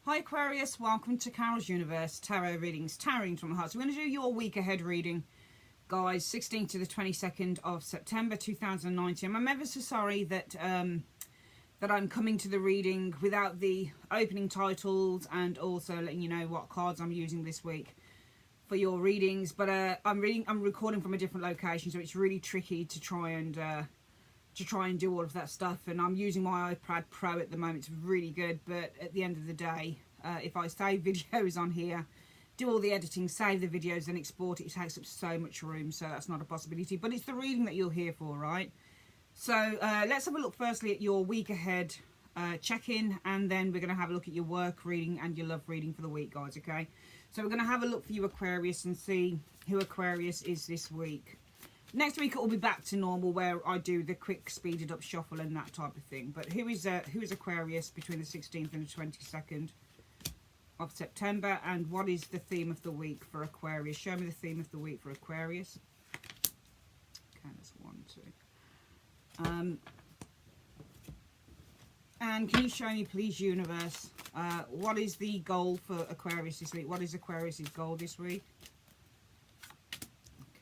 Hi Aquarius, welcome to Carol's Universe Tarot Readings, Tarot from the Heart. So we're going to do your week ahead reading, guys, 16th to the 22nd of September 2019. I'm ever so sorry that that I'm coming to the reading without the opening titles and also letting you know what cards I'm using this week for your readings. But I'm recording from a different location, so it's really tricky to try and do all of that stuff, and I'm using my iPad Pro at the moment. It's really good, but at the end of the day, if I save videos on here, do all the editing, save the videos, then export it, it takes up so much room, so that's not a possibility. But it's the reading that you're here for, right? So let's have a look firstly at your week ahead check-in, and then we're going to have a look at your work reading and your love reading for the week, guys, okay? So we're going to have a look for you, Aquarius, and see who Aquarius is this week. Next week it will be back to normal, where I do the quick speeded up shuffle and that type of thing. But who is Aquarius between the 16th and the 22nd of September, and what is the theme of the week for Aquarius? Show me the theme of the week for Aquarius. Okay, that's 1, 2. And can you show me, please, universe, what is the goal for Aquarius this week? What is Aquarius's goal this week?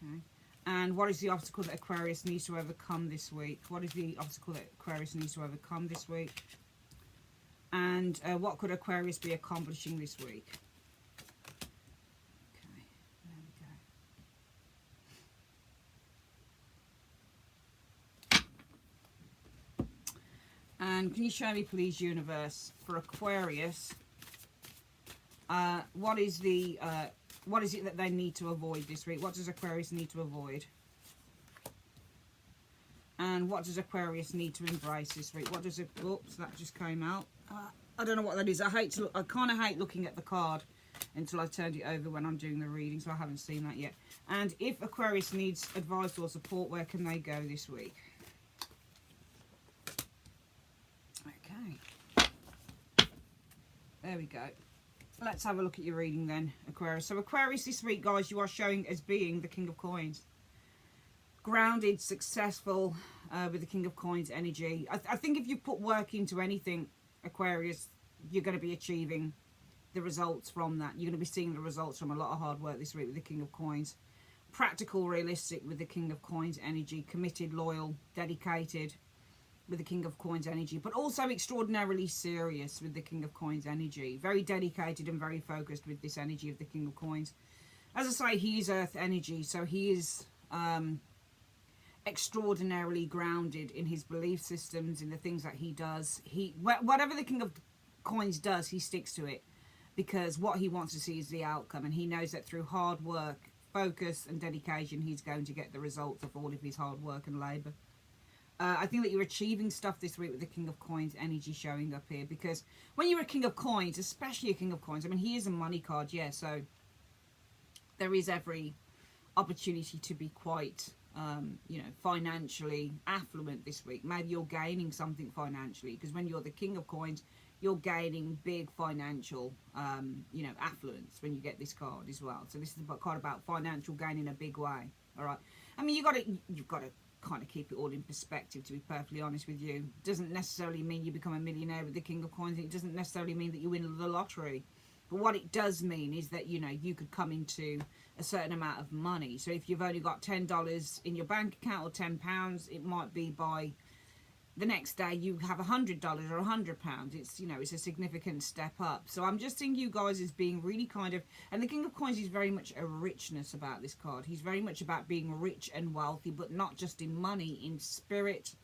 Okay. And what is the obstacle that Aquarius needs to overcome this week? What is the obstacle that Aquarius needs to overcome this week? And what could Aquarius be accomplishing this week? Okay, there we go. And can you show me, please, universe, for Aquarius, what is it that they need to avoid this week? What does Aquarius need to avoid? And what does Aquarius need to embrace this week? What does it... Oops, that just came out. I don't know what that is. I kind of hate looking at the card until I've turned it over when I'm doing the reading, so I haven't seen that yet. And if Aquarius needs advice or support, where can they go this week? Okay. There we go. Let's have a look at your reading then, Aquarius. So Aquarius this week, guys, you are showing as being the King of Coins. Grounded, successful, with the King of Coins energy. I think if you put work into anything, Aquarius, you're going to be achieving the results from that. You're going to be seeing the results from a lot of hard work this week with the King of Coins. Practical, realistic with the King of Coins energy. Committed, loyal, dedicated with the King of Coins energy, but also extraordinarily serious with the King of Coins energy. Very dedicated and very focused with this energy of the King of Coins. As I say, he is earth energy, so he is extraordinarily grounded in his belief systems, in the things that he does. Whatever the King of Coins does, he sticks to it, because what he wants to see is the outcome, and he knows that through hard work, focus and dedication, he's going to get the results of all of his hard work and labour. I think that you're achieving stuff this week with the King of Coins energy showing up here, because when you're a King of Coins, especially a King of Coins, I mean, he is a money card, yeah, so there is every opportunity to be quite, you know, financially affluent this week. Maybe you're gaining something financially, because when you're the King of Coins, you're gaining big financial, you know, affluence when you get this card as well. So this is a card about financial gain in a big way, all right? I mean, you've got to kind of keep it all in perspective, to be perfectly honest with you. It doesn't necessarily mean you become a millionaire with the King of Coins. It doesn't necessarily mean that you win the lottery. But what it does mean is that, you know, you could come into a certain amount of money. So if you've only got $10 in your bank account or £10, it might be by the next day you have $100 or £100. It's, you know, it's a significant step up. So I'm just seeing you guys as being really kind of, and the King of Coins is very much a richness about this card. He's very much about being rich and wealthy, but not just in money, in spirit,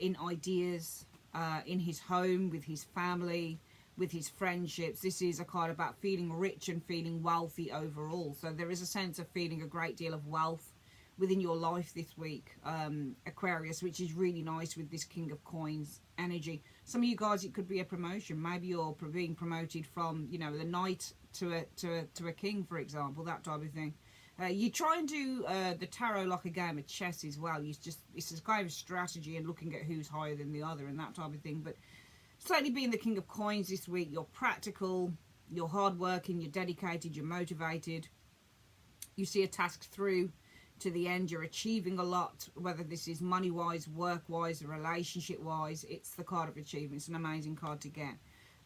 in ideas, in his home, with his family, with his friendships. This is a card about feeling rich and feeling wealthy overall. So there is a sense of feeling a great deal of wealth within your life this week, Aquarius, which is really nice with this King of Coins energy. Some of you guys, it could be a promotion. Maybe you're being promoted from, you know, the knight to a king, for example, that type of thing. You try and do the tarot like a game of chess as well. It's a kind of strategy and looking at who's higher than the other and that type of thing. But certainly being the King of Coins this week, you're practical, you're hardworking, you're dedicated, you're motivated. You see a task through to the end. You're achieving a lot, whether this is money-wise, work-wise, relationship-wise. It's the card of achievement. It's an amazing card to get.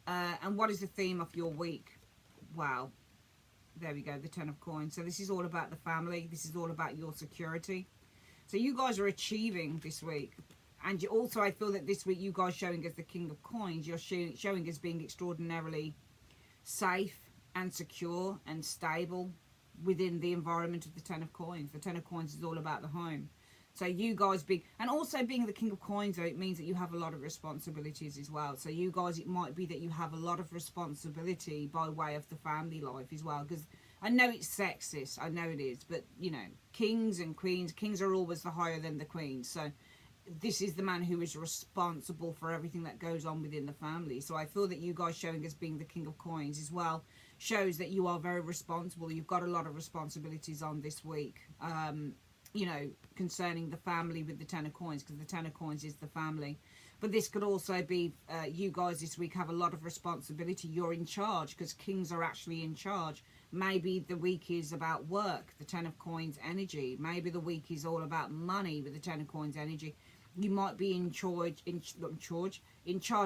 And what is the theme of your week? Wow. There we go, the 10 of coins. So this is all about the family. This is all about your security. So you guys are achieving this week. And you also, I feel that this week you guys showing as the king of coins, you're showing as being extraordinarily safe and secure and stable within the environment of the 10 of coins. The 10 of coins is all about the home. So you guys being, and also being the king of coins, though, it means that you have a lot of responsibilities as well. So you guys, it might be that you have a lot of responsibility by way of the family life as well. Because I know it's sexist, I know it is, but you know, kings and queens, kings are always the higher than the queens. So this is the man who is responsible for everything that goes on within the family. So I feel that you guys showing as being the king of coins as well shows that you are very responsible. You've got a lot of responsibilities on this week. You know, concerning the family with the 10 of coins, because the 10 of coins is the family. But this could also be you guys this week have a lot of responsibility. You're in charge, because kings are actually in charge. Maybe the week is about work, the 10 of coins energy. Maybe the week is all about money with the 10 of coins energy. You might be in charge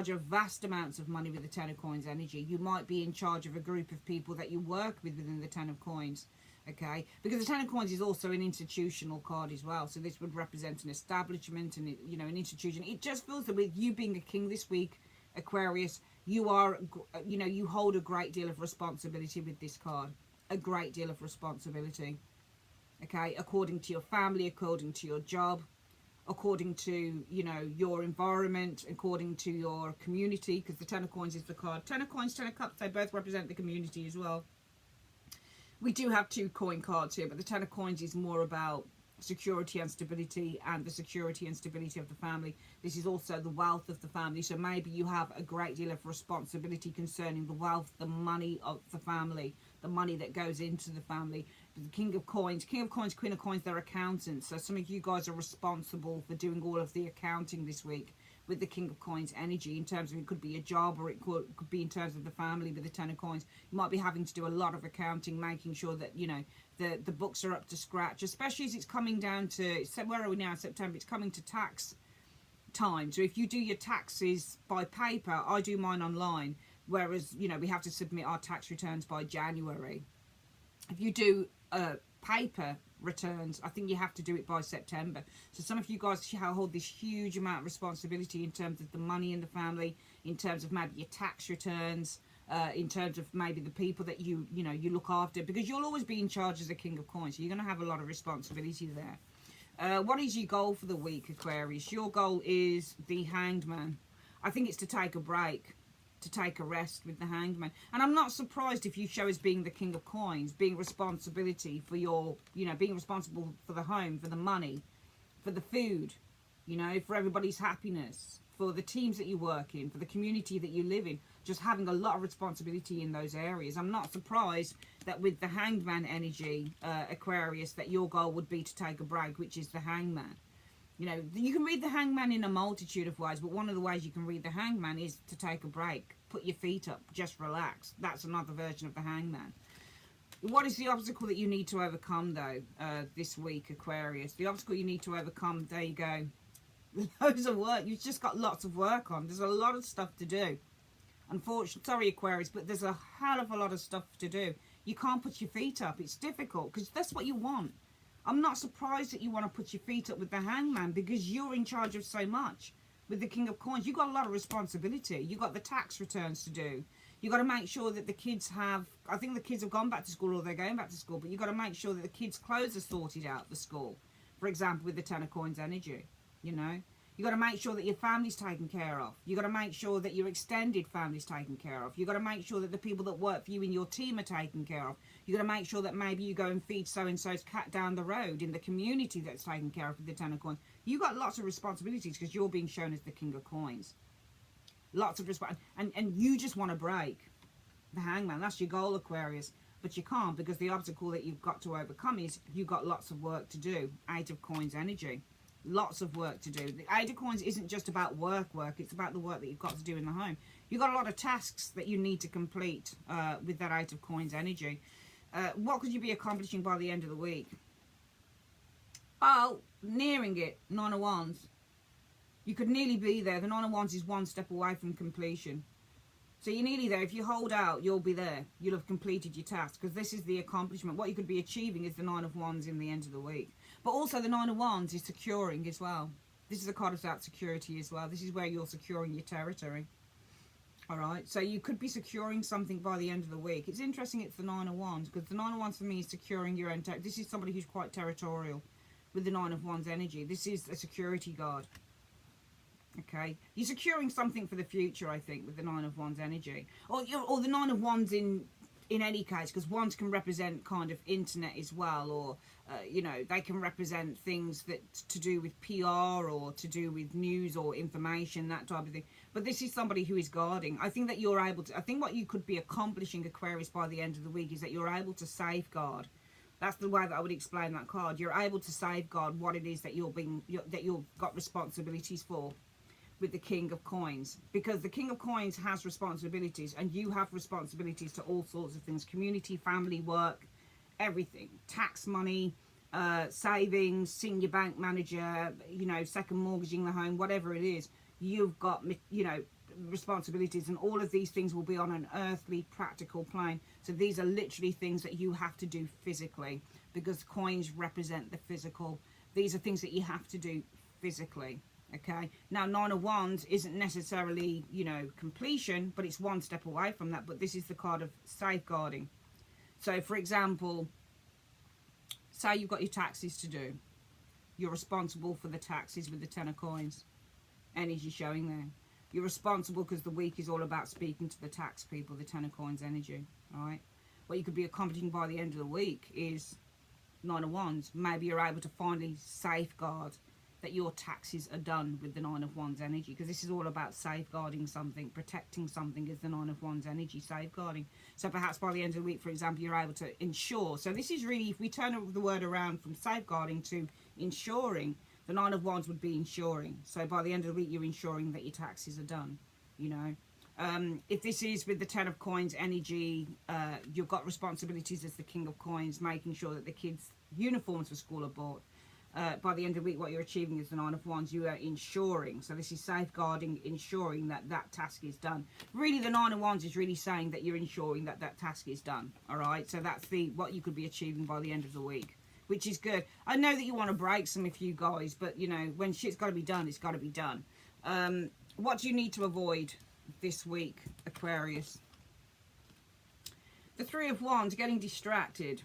of vast amounts of money with the 10 of coins energy. You might be in charge of a group of people that you work with within the 10 of coins. Okay, because the 10 of coins is also an institutional card as well. So this would represent an establishment and, you know, an institution. It just feels that with you being a king this week, Aquarius, you are, you know, you hold a great deal of responsibility with this card. A great deal of responsibility. Okay, according to your family, according to your job, according to, you know, your environment, according to your community, because the 10 of coins is the card. 10 of coins, 10 of cups, they both represent the community as well. We do have two coin cards here, but the 10 of coins is more about security and stability, and the security and stability of the family. This is also the wealth of the family. So maybe you have a great deal of responsibility concerning the wealth, the money of the family, the money that goes into the family. The king of coins, queen of coins, they're accountants. So some of you guys are responsible for doing all of the accounting this week with the king of coins energy, in terms of it could be a job, or it could be in terms of the family with the 10 of coins. You might be having to do a lot of accounting, making sure that, you know, the books are up to scratch, especially as it's coming down to, where are we now, September, it's coming to tax time. So if you do your taxes by paper, I do mine online, whereas, you know, we have to submit our tax returns by January. If you do paper returns, I think you have to do it by September. So some of you guys hold this huge amount of responsibility in terms of the money in the family, in terms of maybe your tax returns, in terms of maybe the people that you look after, because you'll always be in charge as a king of coins. So you're going to have a lot of responsibility there. What is your goal for the week, Aquarius? Your goal is the Hanged Man. I think it's to take a break, to take a rest with the Hanged Man. And I'm not surprised if you show as being the king of coins, being responsibility for your, you know, being responsible for the home, for the money, for the food, you know, for everybody's happiness, for the teams that you work in, for the community that you live in, just having a lot of responsibility in those areas. I'm not surprised that with the Hanged Man energy, Aquarius, that your goal would be to take a break, which is the Hangman. You know, you can read the Hangman in a multitude of ways, but one of the ways you can read the Hangman is to take a break. Put your feet up, just relax. That's another version of the Hangman. What is the obstacle that you need to overcome, though, this week, Aquarius? The obstacle you need to overcome, there you go. Loads of work. You've just got lots of work on. There's a lot of stuff to do. Unfortunately, sorry, Aquarius, but there's a hell of a lot of stuff to do. You can't put your feet up. It's difficult, because that's what you want. I'm not surprised that you want to put your feet up with the Hangman, because you're in charge of so much. With the King of Coins, you've got a lot of responsibility. You've got the tax returns to do. You've got to make sure that the kids have, I think the kids have gone back to school, or they're going back to school, but you've got to make sure that the kids' clothes are sorted out at the school. For example, with the 10 of Coins energy, you know. You've got to make sure that your family's taken care of. You've got to make sure that your extended family's taken care of. You've got to make sure that the people that work for you in your team are taken care of. You've got to make sure that maybe you go and feed so-and-so's cat down the road in the community that's taken care of with the 10 of Coins. You've got lots of responsibilities because you're being shown as the King of Coins. Lots of responsibility. And you just want to break the Hangman. That's your goal, Aquarius. But you can't, because the obstacle that you've got to overcome is you've got lots of work to do. 8 of Coins energy. Lots of work to do. The 8 of Coins isn't just about work. It's about the work that you've got to do in the home. You've got a lot of tasks that you need to complete with that 8 of Coins energy. What could you be accomplishing by the end of the week? Oh, nearing it. 9 of Wands. You could nearly be there. The 9 of Wands is one step away from completion. So you're nearly there. If you hold out, you'll be there. You'll have completed your task, because this is the accomplishment. What you could be achieving is the Nine of Wands in the end of the week. But also the Nine of Wands is securing as well. This is a card of that security as well. This is where you're securing your territory. All right. So you could be securing something by the end of the week. It's interesting it's the Nine of Wands, because the Nine of Wands for me is securing your own territory. This is somebody who's quite territorial with the Nine of Wands energy. This is a security guard. Okay, you're securing something for the future, I think, with the Nine of Wands energy, or the Nine of Wands in any case, because wands can represent kind of internet as well, or you know, they can represent things that to do with PR or to do with news or information, that type of thing. But this is somebody who is guarding. I think that you're able to. I think what you could be accomplishing, Aquarius, by the end of the week is that you're able to safeguard. That's the way that I would explain that card. You're able to safeguard what it is that you've got responsibilities for, with the King of Coins, because the King of Coins has responsibilities, and you have responsibilities to all sorts of things: community, family, work, everything, tax money, savings, senior bank manager, you know, second mortgaging the home, whatever it is. You've got, you know, responsibilities, and all of these things will be on an earthly, practical plane. So these are literally things that you have to do physically, because coins represent the physical. These are things that you have to do physically. Okay, now Nine of Wands isn't necessarily, you know, completion, but it's one step away from that. But this is the card of safeguarding. So for example, say you've got your taxes to do, you're responsible for the taxes with the Ten of Coins energy showing there. You're responsible because the week is all about speaking to the tax people, the Ten of Coins energy. All right, what you could be accomplishing by the end of the week is Nine of Wands. Maybe you're able to finally safeguard that your taxes are done with the Nine of Wands energy, because this is all about safeguarding something, protecting something is the Nine of Wands energy, safeguarding. So perhaps by the end of the week, for example, you're able to ensure. So this is really, if we turn the word around from safeguarding to ensuring, the Nine of Wands would be ensuring. So by the end of the week, you're ensuring that your taxes are done, you know. If this is with the Ten of Coins energy, you've got responsibilities as the King of Coins, making sure that the kids' uniforms for school are bought. By the end of the week, what you're achieving is the Nine of Wands. You are ensuring. So this is safeguarding, ensuring that that task is done. Really, the Nine of Wands is really saying that you're ensuring that that task is done. All right. So that's what you could be achieving by the end of the week, which is good. I know that you want to break some of you guys, but you know, when shit's got to be done, it's got to be done. What do you need to avoid this week, Aquarius? The Three of Wands, getting distracted.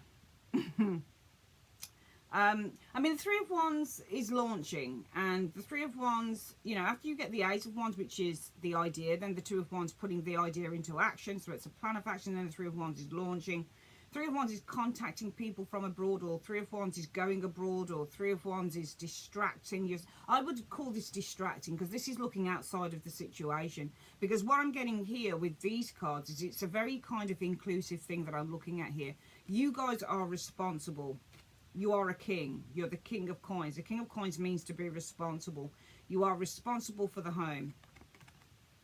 I mean, the Three of Wands is launching, and the Three of Wands, you know, after you get the Eight of Wands, which is the idea, then the Two of Wands putting the idea into action, so it's a plan of action, then the Three of Wands is launching. Three of Wands is contacting people from abroad, or Three of Wands is going abroad, or Three of Wands is distracting you. I would call this distracting, because this is looking outside of the situation. Because what I'm getting here with these cards is it's a very kind of inclusive thing that I'm looking at here. You guys are responsible. You are a king. You're the King of Coins. The King of Coins means to be responsible. You are responsible for the home.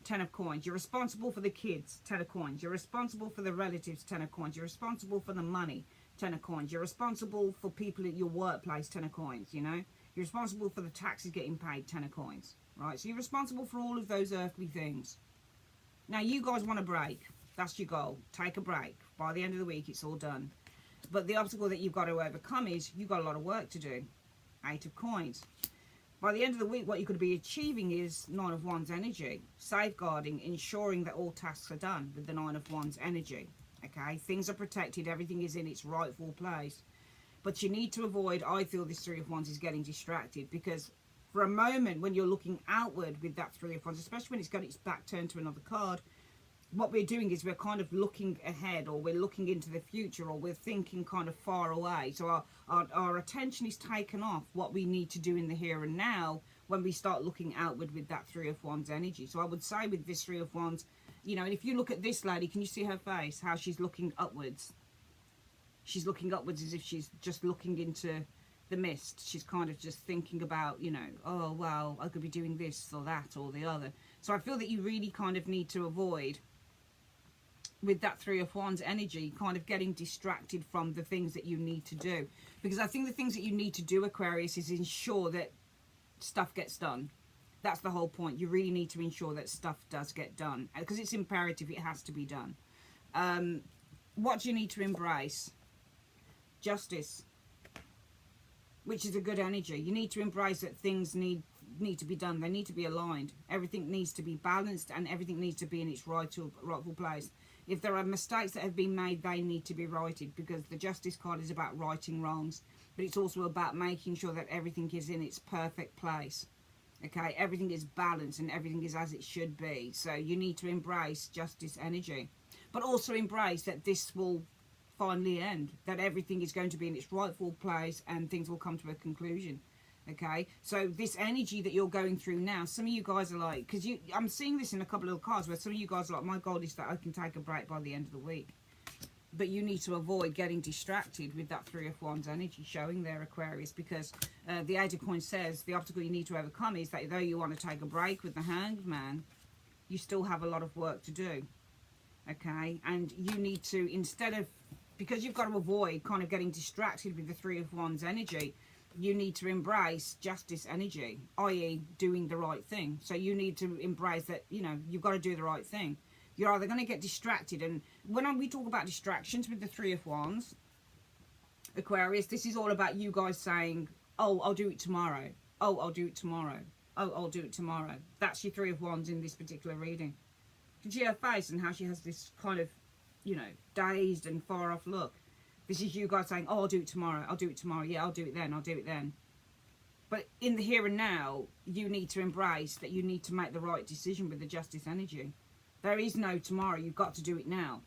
Ten of Coins. You're responsible for the kids. Ten of Coins. You're responsible for the relatives. Ten of Coins. You're responsible for the money. Ten of Coins. You're responsible for people at your workplace. Ten of Coins, you know. You're responsible for the taxes getting paid. Ten of Coins. Right? So you're responsible for all of those earthly things. Now, you guys want a break. That's your goal. Take a break. By the end of the week, it's all done. But the obstacle that you've got to overcome is you've got a lot of work to do. Eight of Coins. By the end of the week, what you could be achieving is Nine of Wands energy. Safeguarding, ensuring that all tasks are done with the Nine of Wands energy. Okay? Things are protected. Everything is in its rightful place. But you need to avoid, I feel this Three of Wands is getting distracted, because for a moment when you're looking outward with that Three of Wands, especially when it's got its back turned to another card, what we're doing is we're kind of looking ahead, or we're looking into the future, or we're thinking kind of far away. So our attention is taken off what we need to do in the here and now when we start looking outward with that Three of Wands energy. So I would say with this Three of Wands, you know, and if you look at this lady, can you see her face? How she's looking upwards. She's looking upwards as if she's just looking into the mist. She's kind of just thinking about, you know, oh, well, I could be doing this or that or the other. So I feel that you really kind of need to avoid, with that Three of Wands energy, kind of getting distracted from the things that you need to do. Because I think the things that you need to do, Aquarius, is ensure that stuff gets done. That's the whole point. You really need to ensure that stuff does get done, because it's imperative, it has to be done. What do you need to embrace? Justice, which is a good energy. You need to embrace that things need to be done. They need to be aligned. Everything needs to be balanced, and everything needs to be in its rightful place. If there are mistakes that have been made, they need to be righted, because the Justice card is about righting wrongs, but it's also about making sure that everything is in its perfect place. Okay, everything is balanced and everything is as it should be. So you need to embrace Justice energy, but also embrace that this will finally end, that everything is going to be in its rightful place and things will come to a conclusion. Okay, so this energy that you're going through now, some of you guys are like, because I'm seeing this in a couple of cards where some of you guys are like, my goal is that I can take a break by the end of the week. But you need to avoid getting distracted with that Three of Wands energy showing there, Aquarius, because the Eight of Coins says the obstacle you need to overcome is that though you want to take a break with the Hanged Man, you still have a lot of work to do. Okay, and you need to, instead of, because you've got to avoid kind of getting distracted with the Three of Wands energy, you need to embrace Justice energy, i.e. doing the right thing. So you need to embrace that, you know, you've got to do the right thing. You're either going to get distracted, and when we talk about distractions with the Three of Wands, Aquarius, this is all about you guys saying, oh, I'll do it tomorrow. Oh, I'll do it tomorrow. Oh, I'll do it tomorrow. That's your Three of Wands in this particular reading. You can see her face and how she has this kind of, you know, dazed and far off look. This is you guys saying, oh, I'll do it tomorrow. I'll do it tomorrow. Yeah, I'll do it then. I'll do it then. But in the here and now, you need to embrace that you need to make the right decision with the Justice energy. There is no tomorrow. You've got to do it now.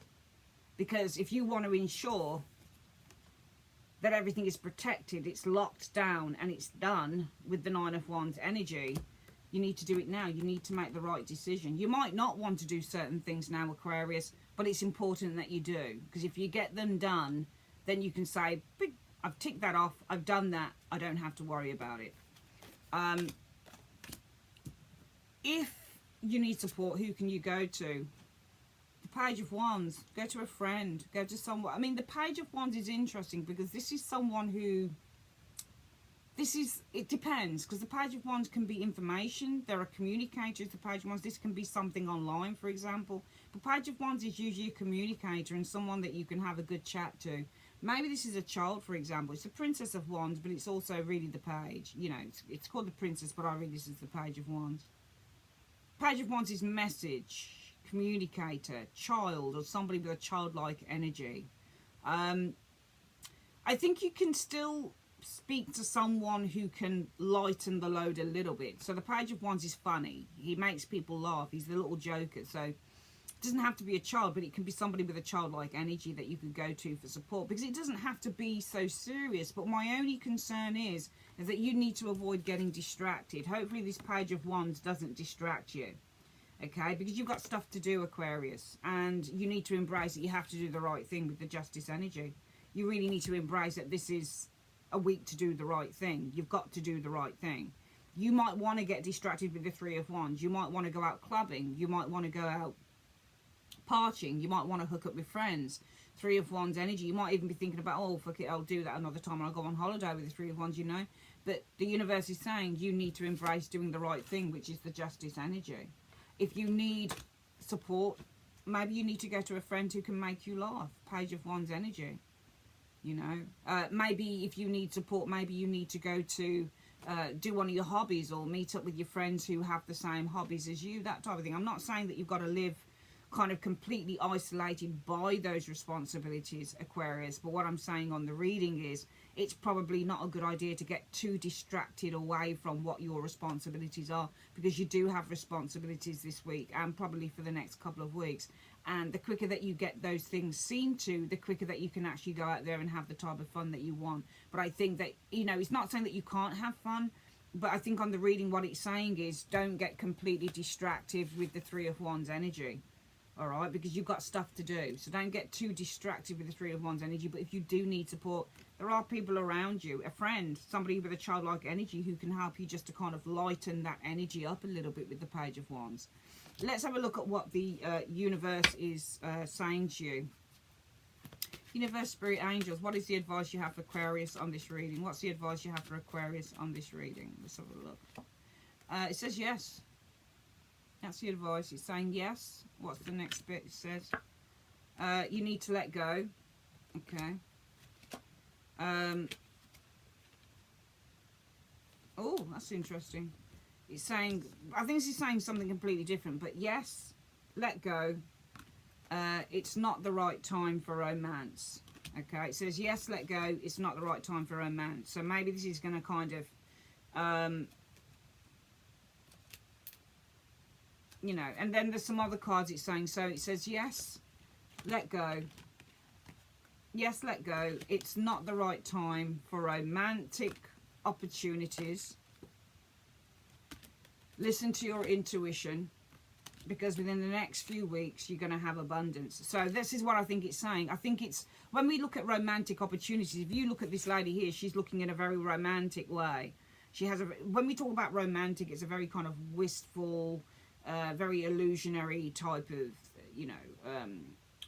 Because if you want to ensure that everything is protected, it's locked down, and it's done with the Nine of Wands energy, you need to do it now. You need to make the right decision. You might not want to do certain things now, Aquarius, but it's important that you do. Because if you get them done, then you can say, I've ticked that off. I've done that. I don't have to worry about it. If you need support, who can you go to? The Page of Wands. Go to a friend. Go to someone. I mean, the Page of Wands is interesting because this is someone who... it depends, because the Page of Wands can be information. There are communicators, the Page of Wands. This can be something online, for example. The Page of Wands is usually a communicator and someone that you can have a good chat to. Maybe this is a child, for example. It's the Princess of Wands, but it's also really the Page. You know, it's called the Princess, but I read this as the Page of Wands. Page of Wands is message, communicator, child, or somebody with a childlike energy. I think you can still speak to someone who can lighten the load a little bit. So the Page of Wands is funny. He makes people laugh. He's the little joker. So it doesn't have to be a child, but it can be somebody with a childlike energy that you could go to for support, because it doesn't have to be so serious. But my only concern is that you need to avoid getting distracted. Hopefully this Page of Wands doesn't distract you. Okay, because you've got stuff to do, Aquarius, and you need to embrace it. You have to do the right thing with the Justice energy. You really need to embrace that this is a week to do the right thing. You've got to do the right thing. You might want to get distracted with the Three of Wands. You might want to go out clubbing. You might want to go out partying. You might want to hook up with friends. Three of Wands energy. You might even be thinking about, oh, fuck it, I'll do that another time. I'll go on holiday with the Three of Wands, you know. But the universe is saying you need to embrace doing the right thing, which is the Justice energy. If you need support, maybe you need to go to a friend who can make you laugh. Page of Wands energy. You know, maybe if you need support, maybe you need to go to do one of your hobbies, or meet up with your friends who have the same hobbies as you, that type of thing. I'm not saying that you've got to live kind of completely isolated by those responsibilities, Aquarius, but what I'm saying on the reading is it's probably not a good idea to get too distracted away from what your responsibilities are, because you do have responsibilities this week and probably for the next couple of weeks. And the quicker that you get those things seen to, the quicker that you can actually go out there and have the type of fun that you want. But I think that, you know, it's not saying that you can't have fun, but I think on the reading what it's saying is don't get completely distracted with the Three of Wands energy. All right, because you've got stuff to do. So don't get too distracted with the Three of Wands energy. But if you do need support, there are people around you, a friend, somebody with a childlike energy who can help you just to kind of lighten that energy up a little bit with the Page of Wands. Let's have a look at what the universe is saying to you. Universe, Spirit, Angels, what is the advice you have for Aquarius on this reading? What's the advice you have for Aquarius on this reading? Let's have a look. It says yes. That's the advice. It's saying yes. What's the next bit? It says you need to let go. Okay. Oh, that's interesting. It's saying, I think this is saying something completely different, but yes, let go. It's not the right time for romance. Okay, it says yes, let go. It's not the right time for romance. So maybe this is going to kind of, you know, and then there's some other cards it's saying. So it says yes, let go. Yes, let go. It's not the right time for romantic opportunities. Listen to your intuition, because within the next few weeks you're going to have abundance. So this is what I think it's saying. I think it's, when we look at romantic opportunities, if you look at this lady here, she's looking in a very romantic way. She has a, when we talk about romantic, it's a very kind of wistful, very illusionary type of, you know,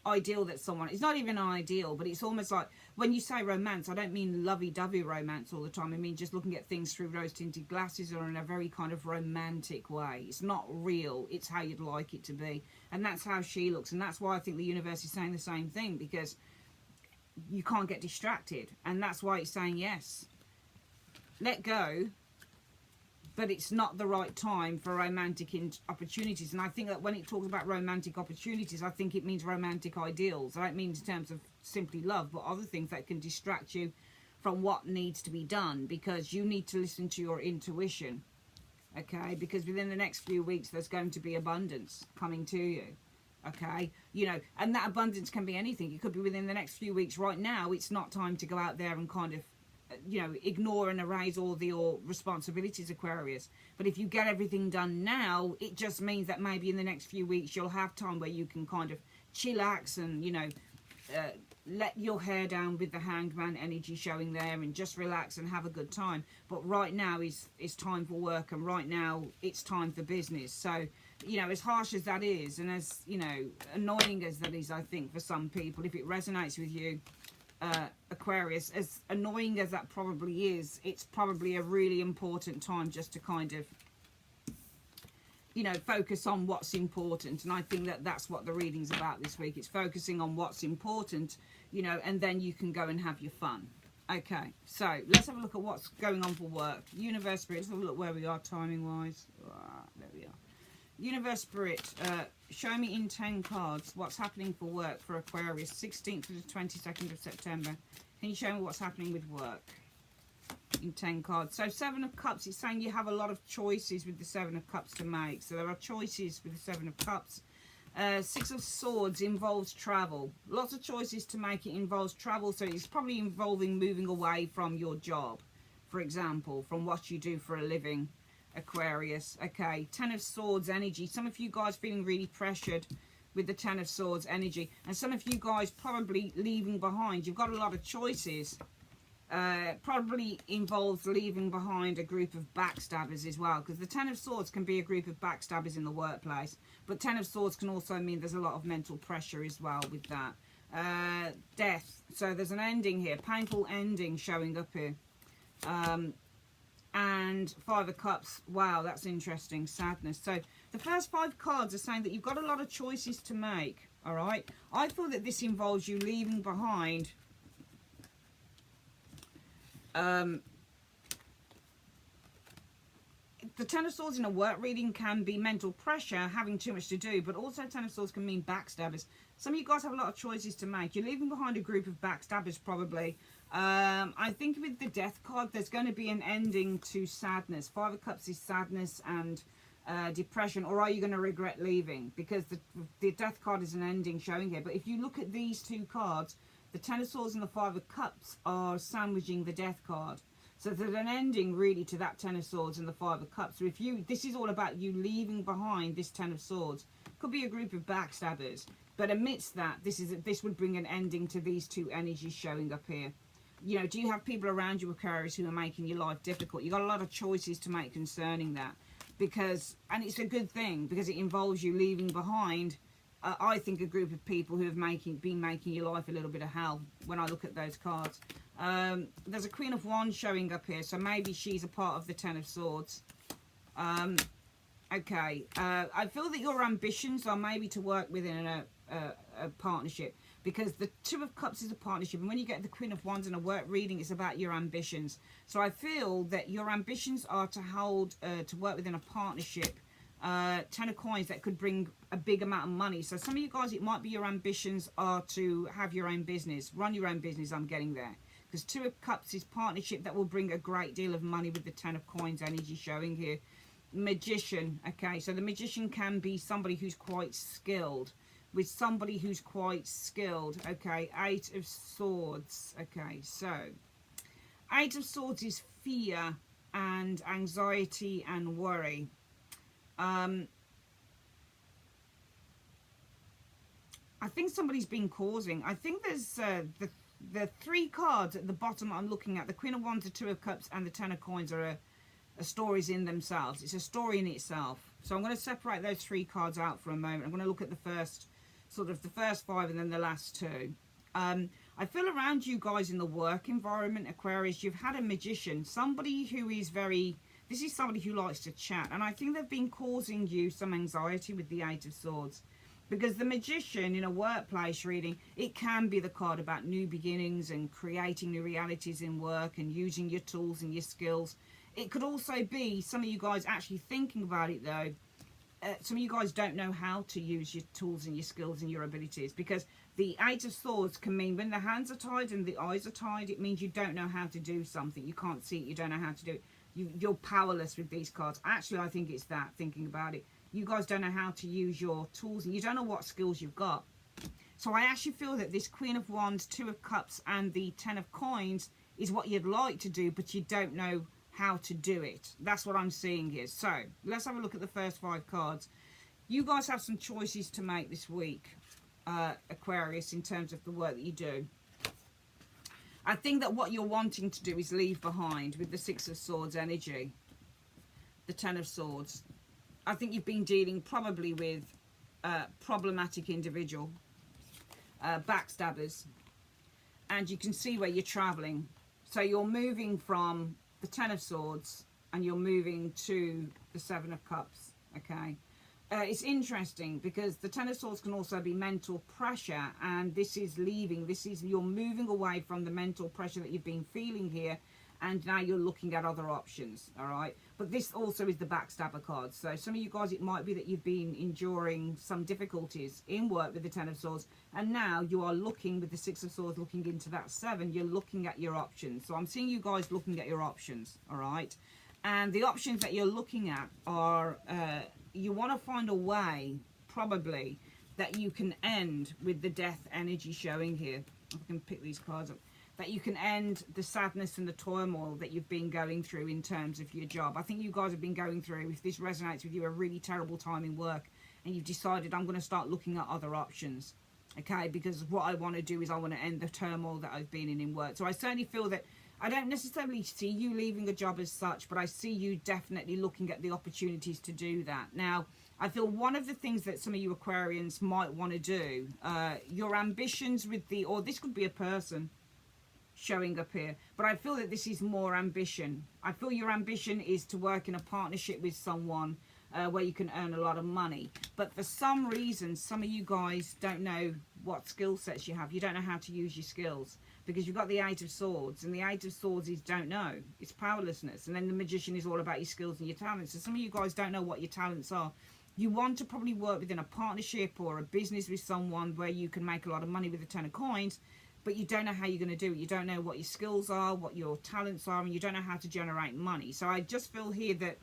ideal that someone, it's not even an ideal, but it's almost like, when you say romance, I don't mean lovey-dovey romance all the time. I mean just looking at things through rose-tinted glasses or in a very kind of romantic way. It's not real, it's how you'd like it to be. And that's how she looks, and that's why I think the universe is saying the same thing, because you can't get distracted. And that's why it's saying yes, let go, but it's not the right time for romantic opportunities. And I think that when it talks about romantic opportunities, I think it means romantic ideals. I don't mean in terms of simply love, but other things that can distract you from what needs to be done, because you need to listen to your intuition, okay? Because within the next few weeks, there's going to be abundance coming to you, okay? You know, and that abundance can be anything. It could be within the next few weeks. Right now, it's not time to go out there and kind of, you know, ignore and erase all your responsibilities, Aquarius. But if you get everything done now, it just means that maybe in the next few weeks you'll have time where you can kind of chillax and, you know, let your hair down with the Hanged Man energy showing there, and just relax and have a good time. But right now is time for work, and right now it's time for business. So, you know, as harsh as that is, and as, you know, annoying as that is, I think for some people, if it resonates with you, Aquarius, as annoying as that probably is, it's probably a really important time just to kind of, you know, focus on what's important. And I think that that's what the reading's about this week. It's focusing on what's important, you know, and then you can go and have your fun. Okay, so let's have a look at what's going on for work. Universe Spirit, let's have a look where we are timing wise. There we are. Universe Spirit, show me in 10 cards what's happening for work for Aquarius, 16th to the 22nd of September. Can you show me what's happening with work in 10 cards? So 7 of Cups, it's saying you have a lot of choices with the 7 of Cups to make. So there are choices with the 7 of Cups. 6 of Swords involves travel. Lots of choices to make. It involves travel, so it's probably involving moving away from your job, for example, from what you do for a living, Aquarius. Okay, 10 of Swords energy. Some of you guys feeling really pressured with the 10 of Swords energy, and some of you guys probably leaving behind. You've got a lot of choices. Probably involves leaving behind a group of backstabbers as well, because the 10 of Swords can be a group of backstabbers in the workplace, but 10 of Swords can also mean there's a lot of mental pressure as well with that. Death, so there's an ending here, painful ending showing up here. And 5 of Cups, wow, that's interesting, sadness. So the first 5 cards are saying that you've got a lot of choices to make, all right? I thought that this involves you leaving behind the 10 of Swords in a work reading can be mental pressure, having too much to do, but also 10 of Swords can mean backstabbers. Some of you guys have a lot of choices to make. You're leaving behind a group of backstabbers probably. I think with the Death card, there's going to be an ending to sadness. 5 of Cups is sadness and depression, or are you going to regret leaving? Because the Death card is an ending showing here. But if you look at these 2 cards, the 10 of Swords and the 5 of Cups are sandwiching the Death card. So there's an ending really to that 10 of Swords and the 5 of Cups. So if you, this is all about you leaving behind this 10 of Swords. Could be a group of backstabbers. But amidst that, this would bring an ending to these 2 energies showing up here. You know, do you have people around you, Aquarius, who are making your life difficult? You've got a lot of choices to make concerning that. Because, and it's a good thing, because it involves you leaving behind, I think, a group of people who have been making your life a little bit of hell when I look at those cards. There's a Queen of Wands showing up here, so maybe she's a part of the 10 of Swords. Okay, I feel that your ambitions are maybe to work within a partnership, because the Two of Cups is a partnership, and when you get the Queen of Wands in a work reading, it's about your ambitions. So I feel that your ambitions are to hold, to work within a partnership. Ten of Coins, that could bring a big amount of money. So some of you guys, it might be your ambitions are to have your own business, run your own business. I'm getting there, because Two of Cups is partnership that will bring a great deal of money with the Ten of Coins energy showing here. Magician, okay, so the magician can be somebody who's quite skilled, with somebody who's quite skilled. Okay, Eight of Swords. Okay, so Eight of Swords is fear and anxiety and worry. I think somebody's been causing, I think there's the three cards at the bottom I'm looking at, the Queen of Wands, the Two of Cups, and the Ten of Coins are stories in themselves. It's a story in itself. So I'm going to separate those three cards out for a moment. I'm going to look at the first, sort of the first five, and then the last two. I feel around you guys in the work environment, Aquarius, you've had a magician, somebody who is very, this is somebody who likes to chat, and I think they've been causing you some anxiety with the Eight of Swords. Because the magician in a workplace reading, it can be the card about new beginnings and creating new realities in work and using your tools and your skills. It could also be some of you guys actually thinking about it, though. Some of you guys don't know how to use your tools and your skills and your abilities, because the Eight of Swords can mean when the hands are tied and the eyes are tied, it means you don't know how to do something. You can't see it. You don't know how to do it. You're powerless with these cards. Actually, I think it's that, thinking about it. You guys don't know how to use your tools, and you don't know what skills you've got. So I actually feel that this Queen of Wands, Two of Cups, and the Ten of Coins is what you'd like to do, but you don't know how to do it. That's what I'm seeing here. So let's have a look at the first five cards. You guys have some choices to make this week, Aquarius, in terms of the work that you do. I think that what you're wanting to do is leave behind with the Six of Swords energy, the Ten of Swords. I think you've been dealing probably with problematic individual, backstabbers, and you can see where you're traveling. So you're moving from the Ten of Swords and you're moving to the Seven of Cups. Okay, it's interesting because the Ten of Swords can also be mental pressure, and this is leaving. This is, you're moving away from the mental pressure that you've been feeling here, and now you're looking at other options. All right, but this also is the backstabber card. So some of you guys, it might be that you've been enduring some difficulties in work with the Ten of Swords, and now you are looking with the Six of Swords, looking into that Seven. You're looking at your options. So I'm seeing you guys looking at your options. All right, and the options that you're looking at are you want to find a way probably that you can end with the death energy showing here. If I can pick these cards up, that you can end the sadness and the turmoil that you've been going through in terms of your job. I think you guys have been going through, if this resonates with you, a really terrible time in work, and you've decided, I'm going to start looking at other options. Okay, because what I want to do is I want to end the turmoil that I've been in work. So I certainly feel that I don't necessarily see you leaving a job as such, but I see you definitely looking at the opportunities to do that. Now, I feel one of the things that some of you Aquarians might want to do, your ambitions with the, or this could be a person showing up here, but I feel that this is more ambition. I feel your ambition is to work in a partnership with someone where you can earn a lot of money. But for some reason, some of you guys don't know what skill sets you have. You don't know how to use your skills, because you've got the Eight of Swords, and the Eight of Swords is don't know. It's powerlessness. And then the Magician is all about your skills and your talents. So some of you guys don't know what your talents are. You want to probably work within a partnership or a business with someone where you can make a lot of money with the Ten of Coins, but you don't know how you're going to do it. You don't know what your skills are, what your talents are, and you don't know how to generate money. So I just feel here that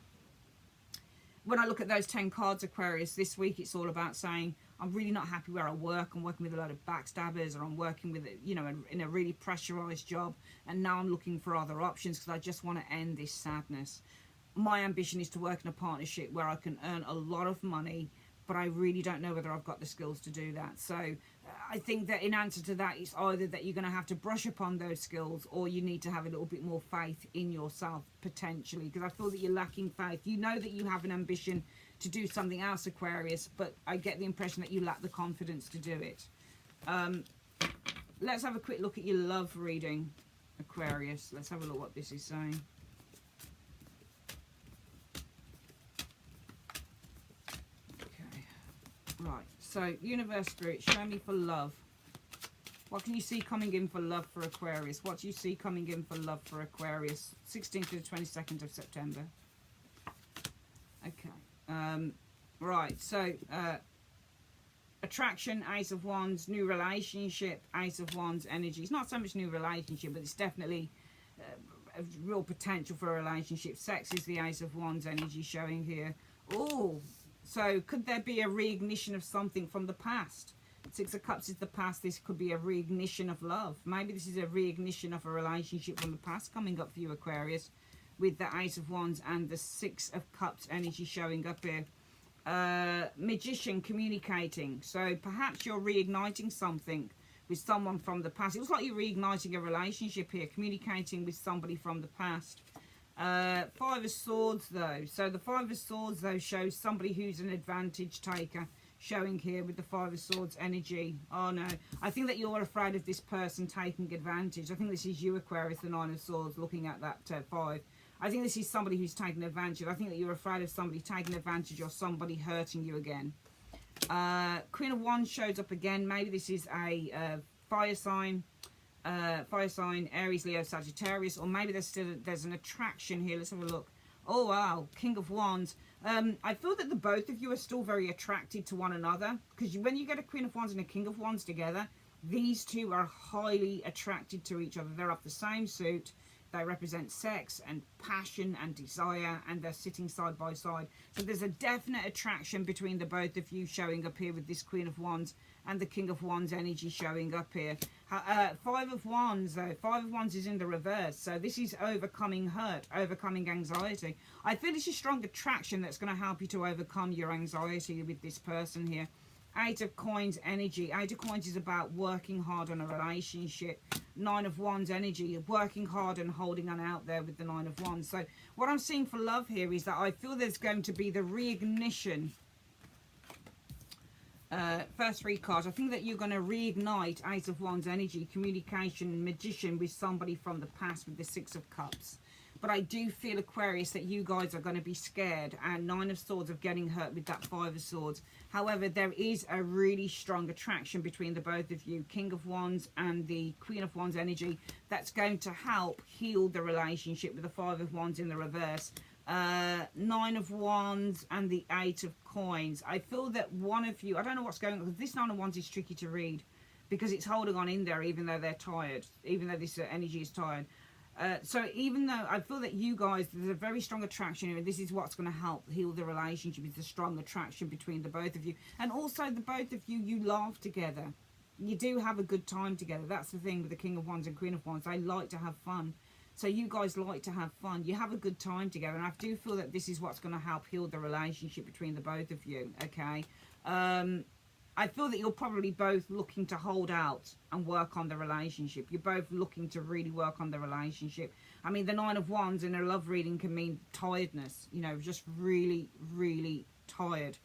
when I look at those 10 cards, Aquarius, this week it's all about saying, I'm really not happy where I work. I'm working with a lot of backstabbers, or I'm working with, you know, in a really pressurized job, and now I'm looking for other options because I just want to end this sadness. My ambition is to work in a partnership where I can earn a lot of money, but I really don't know whether I've got the skills to do that. So I think that in answer to that, it's either that you're going to have to brush upon those skills, or you need to have a little bit more faith in yourself, potentially, because I feel that you're lacking faith. You know that you have an ambition to do something else, Aquarius, but I get the impression that you lack the confidence to do it. Let's have a quick look at your love reading, Aquarius. Let's have a look what this is saying. So, universe, spirit, show me for love. What can you see coming in for love for Aquarius? What do you see coming in for love for Aquarius? 16th to the 22nd of September. Okay. Right. So, attraction, Ace of Wands, new relationship, Ace of Wands, energy. It's not so much new relationship, but it's definitely a real potential for a relationship. Sex is the Ace of Wands energy showing here. Oh, so could there be a reignition of something from the past? Six of Cups is the past. This could be a reignition of love. Maybe this is a reignition of a relationship from the past coming up for you, Aquarius, with the Ace of Wands and the Six of Cups energy showing up here. Magician, communicating. So perhaps you're reigniting something with someone from the past. It looks like you're reigniting a relationship here, communicating with somebody from the past. Five of Swords, though. So the Five of Swords, though, shows somebody who's an advantage taker, showing here with the Five of Swords energy. Oh, no. I think that you're afraid of this person taking advantage. I think this is you, Aquarius, the Nine of Swords, looking at that five. I think this is somebody who's taking advantage. I think that you're afraid of somebody taking advantage or somebody hurting you again. Queen of Wands shows up again. Maybe this is a fire sign, Aries, Leo, Sagittarius, or maybe there's an attraction here. Let's have a look. Oh wow, King of Wands. I feel that the both of you are still very attracted to one another, because when you get a Queen of Wands and a King of Wands together, these two are highly attracted to each other. They're of the same suit. They represent sex and passion and desire, and they're sitting side by side. So there's a definite attraction between the both of you showing up here with this Queen of Wands and the King of Wands energy showing up here. Five of Wands, though. Five of Wands is in the reverse. So this is overcoming hurt, overcoming anxiety. I feel it's a strong attraction that's going to help you to overcome your anxiety with this person here. Eight of Coins energy. Eight of Coins is about working hard on a relationship. Nine of Wands energy, working hard and holding on out there with the Nine of Wands. So what I'm seeing for love here is that I feel there's going to be the reignition. First three cards. I think that you're going to reignite Ace of Wands energy, communication, magician with somebody from the past with the Six of Cups. But I do feel, Aquarius, that you guys are going to be scared, and Nine of Swords of getting hurt with that Five of Swords. However, there is a really strong attraction between the both of you, King of Wands and the Queen of Wands energy, that's going to help heal the relationship with the Five of Wands in the reverse. Nine of Wands and the Eight of Coins. I feel that one of you, I don't know what's going on, because this Nine of Wands is tricky to read because it's holding on in there even though they're tired, even though this energy is tired. So even though I feel that you guys, there's a very strong attraction here, and this is what's going to help heal the relationship, is the strong attraction between the both of you. And also the both of you, you laugh together. You do have a good time together. That's the thing with the King of Wands and Queen of Wands. They like to have fun. So you guys like to have fun. You have a good time together. And I do feel that this is what's going to help heal the relationship between the both of you. Okay. I feel that you're probably both looking to hold out and work on the relationship. You're both looking to really work on the relationship. I mean, the Nine of Wands in a love reading can mean tiredness. You know, just really, really tired.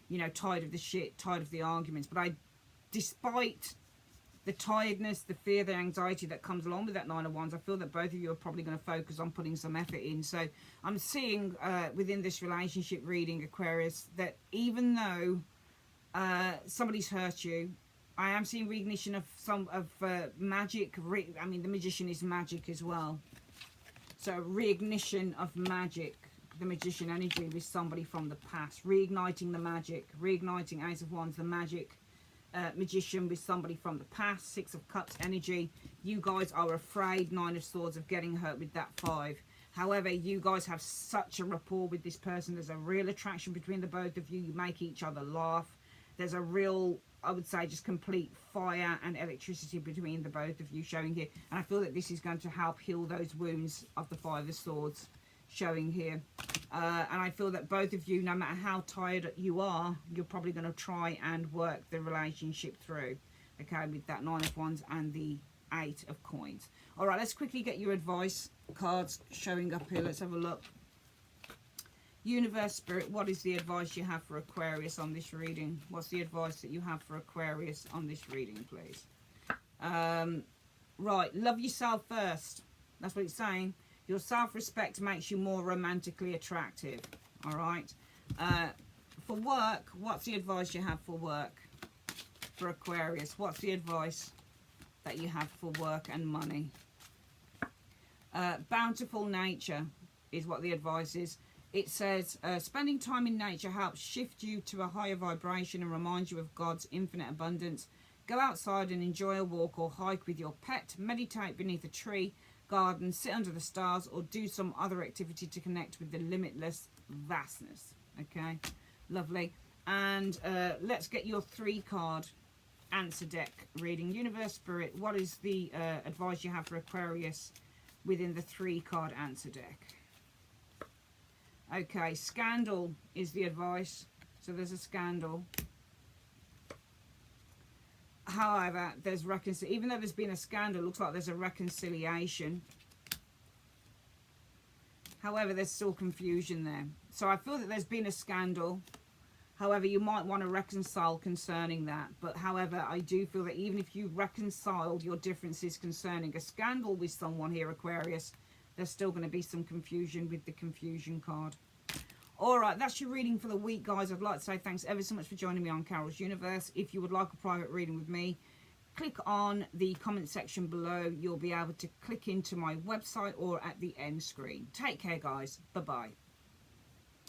You know, tired of the shit, tired of the arguments. But despite the tiredness, the fear, the anxiety that comes along with that Nine of Wands, I feel that both of you are probably going to focus on putting some effort in. So I'm seeing within this relationship reading, Aquarius, that even though somebody's hurt you, I am seeing reignition of some magic. I mean, the Magician is magic as well. So reignition of magic, the Magician energy with somebody from the past, reigniting the magic, reigniting Ace of Wands, the magic. Magician with somebody from the past, Six of Cups energy. You guys are afraid, Nine of Swords, of getting hurt with that Five. However, you guys have such a rapport with this person. There's a real attraction between the both of you. You make each other laugh. There's a real, I would say, just complete fire and electricity between the both of you showing here. And I feel that this is going to help heal those wounds of the Five of Swords showing here. And I feel that both of you, no matter how tired you are, you're probably going to try and work the relationship through. Okay, with that Nine of Wands and the Eight of Coins. All right, let's quickly get your advice cards showing up here. Let's have a look. Universe, Spirit, what is the advice you have for Aquarius on this reading? What's the advice that you have for Aquarius on this reading, please? Right, love yourself first. That's what it's saying. Your self-respect makes you more romantically attractive. All right. For work, what's the advice you have for work? for Aquarius. What's the advice that you have for work and money? Bountiful nature is what the advice is. It says, spending time in nature helps shift you to a higher vibration and reminds you of God's infinite abundance. Go outside and enjoy a walk or hike with your pet. Meditate beneath a tree, garden, sit under the stars, or do some other activity to connect with the limitless vastness. Okay, lovely. And let's get your 3-card answer deck reading. Universe, Spirit, what is the advice you have for Aquarius within the 3-card answer deck? Okay, scandal is the advice. So there's a scandal. However, there's even though there's been a scandal, it looks like there's a reconciliation. However, there's still confusion there. So I feel that there's been a scandal. However, you might want to reconcile concerning that. But however, I do feel that even if you reconciled your differences concerning a scandal with someone here, Aquarius, there's still going to be some confusion with the confusion card. Alright, that's your reading for the week, guys. I'd like to say thanks ever so much for joining me on Carol's Universe. If you would like a private reading with me, click on the comment section below. You'll be able to click into my website or at the end screen. Take care, guys. Bye-bye.